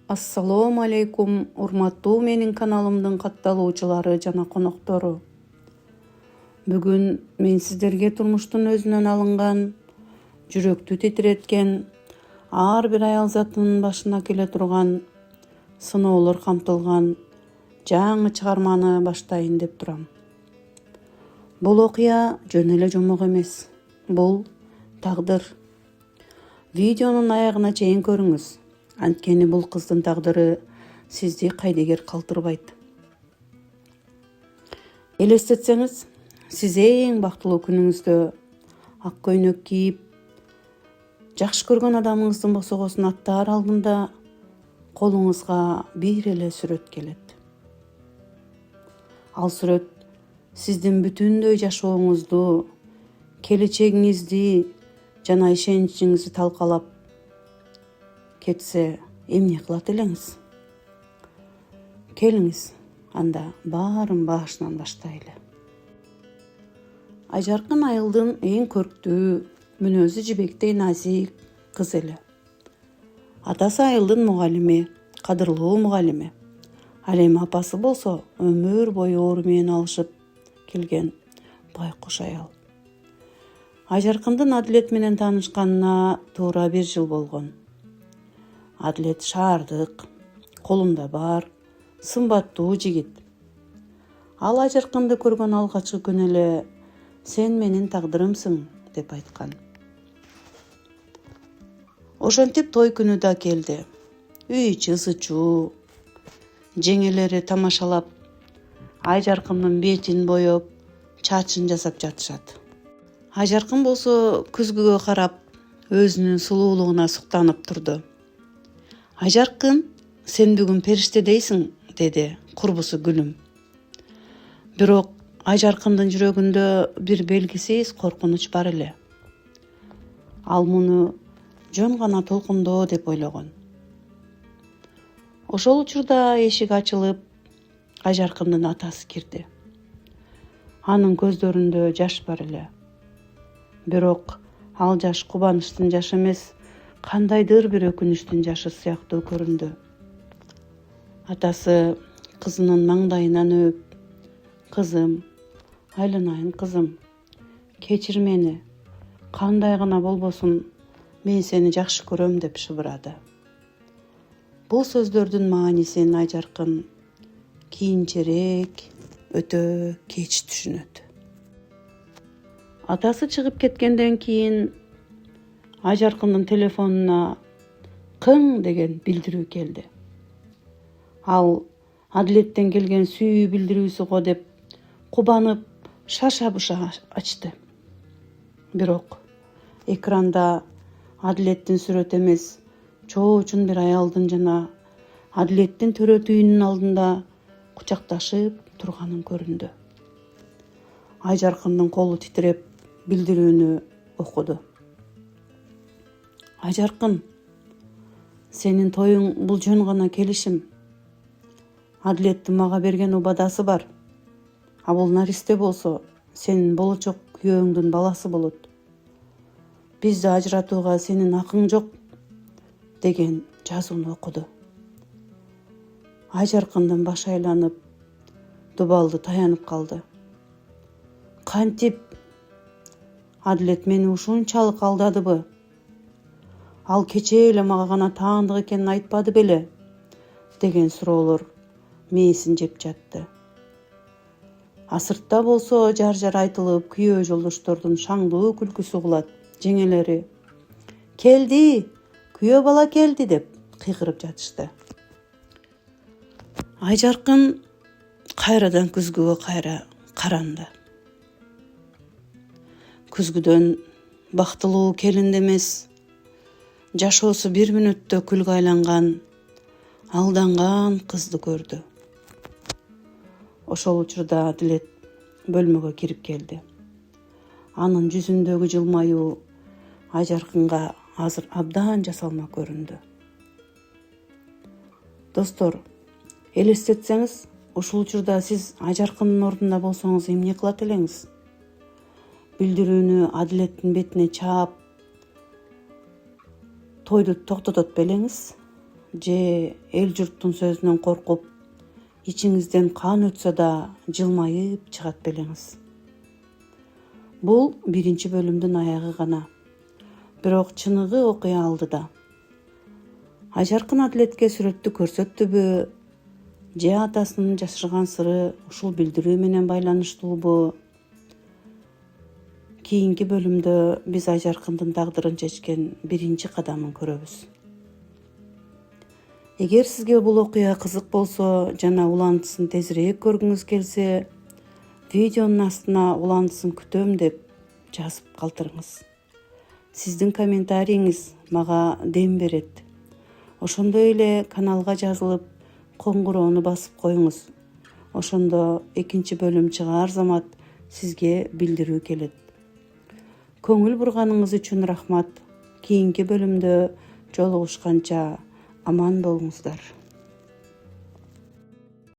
Ассалому алейкум, урматтуу менин каналымдын катталуучулары жана коноктору. Бүгүн мен сиздерге турмуштун өзүнөн алынган, жүрөктү титиреткен, ар бир аял затынын башына келе турган, сыноолор камтылган жаңы чыгарманы баштайын деп турам. Бул окуя жөн эле жомок эмес. Бул тагдыр. Видеонун аягына чейин көрүңүз. Анткени бул кыздын тагдыры сизди кайдыгер калтырбайт. Элестетсеңиз, сиз эң бактылуу күнүңүздө ак көйнөк кийип, жакшы көргөн адамыңыздын босогосун аттаар алдында колуңузга бир эле сүрөт келет. Ал сүрөт сиздин бүтүндөй жашооңузду, келечегиңизди жана ишеничиңизди талкалап кетсе, эмне кылат элеңиз? Келиңиз, анда баарын башынан баштайлы. Айжаркын айылдын эң көрктүү, мүнөзү жибектей назик кыз эле. Атасы айылдын мугалими, кадырлуу мугалими. Ал эми апасы болсо өмүр бою оору менен алышып келген байкуш аял. Айжаркындын Адилет менен таанышканына туура 1 жыл болгон. Адилет шаардык, колунда бар, сымбаттуу жигит. Ал Айжаркынды көргөн алгачкы күнү эле "Сен менин тагдырымсың" деп айткан. Ошентип той күнү да келди. Үй ичи ысычуу. Жеңелери тамашалап, Айжаркындын бетин боёп, чачын жасап жатышат. Айжаркын болсо күзгүгө карап, өзүнүн сулуулугуна суктанып турду. "Айжаркын, сен бүгүн периште дейсиң", деди курбусу Гүлүм. Бирок Айжаркындын жүрөгүндө бир белгисиз коркунуч бар эле. Ал муну жөн гана толкундоо деп ойлогон. Ошол учурда эшик ачылып, Айжаркындын атасы кирди. Анын көздөрүндө жаш бар эле. Бирок ал жаш кубанычтын жашы эмес, кандайдыр бир өкүнүчтүн жашы сыяктуу көрүндү. Атасы кызынын маңдайынан өөп, "Кызым, айланайын кызым, кечир мени, кандай гана болбосун, мен сени жакшы көрөм" деп шыбырады. Бул сөздөрдүн маанисин Айжаркын кийинчерээк өтө кеч түшүнөт. Атасы чыгып кеткенден кийин Айжаркындын телефонуна "кың" деген билдирүү келди. Ал Адилеттен келген сүйүү билдирүүсү го деп кубанып, шаша-буша ачты. Бирок экранда Адилеттин сүрөтү эмес, чоочун бир аялдын жана Адилеттин төрөт үйүнүн алдында кучакташып турганын көрүндү. Айжаркындын колу титиреп билдирүүнү окуду. "Айжаркын, сенин тоюң бул жөн гана келишим. Адилеттин мага берген убадасы бар. А бул наристе болсо сенин болочок күйөөңдүн баласы болот. Бизди ажыратууга сенин акың жок" деген жазууну окуду. Айжаркындын башы айланып, дубалды таянып калды. "Кантип? Адилет мени ушунчалык алдадыбы? Ал кечээ эле мага гана таандык экенин айтпады беле?" деген суроолор мээсин жеп жатты. А сыртта болсо жар айтылып, күйөө жолдоштордун шаңдуу күлкүсү угулат. Жеңелери "Келди, күйөө бала келди" деп кыйкырып жатышты. Айжаркын кайрадан күзгүгө каранды. Күзгүдөн бактылуу келинди эмес, жашоосу 1 мүнөттө күлгө айланган, алданган кызды көрдү. Ошол учурда Адилет бөлмөгө кирип келди. Анын жүзүндөгү жылмаюу Айжаркынга азыр абдан жасалма көрүндү. Достор, элестетсеңиз, ушул учурда сиз Айжаркындын ордунда болсоңуз эмне кылат элеңиз? Билдирүүнү Адилеттин бетине чаап, тойду токтотот белеңиз? же эл журттун сөзүнөн коркуп, ичиңизден кан өтсө да жылмайып чыгат белеңиз. Бул биринчи бөлүмдүн аягы гана. Бирок чыныгы окуя алдыда. Ажаркын атлетке сүрөттү көрсөттүбү, же атасынын жашырган сыры ушул билдирүү менен байланыштуубу? Кийинки бөлүмдө биз Ажаркындын тагдырын чечкен биринчи кадамын көрөбүз. Эгер сизге бул окуя кызык болсо жана уландысын тезирээк көргүңүз келсе, видеонун астына уландысын күтөм деп жазып калтырыңыз. Сиздин комментарийиңиз мага дем берет. Ошондой эле каналга жазылып, коңгуроону басып коюңуз. Ошондо экинчи бөлүм чыгаар замат сизге билдирүү келет. Көңүл бурганыңыз үчүн рахмат. Кийинки бөлүмдө жолугушканча аман болуңуздар.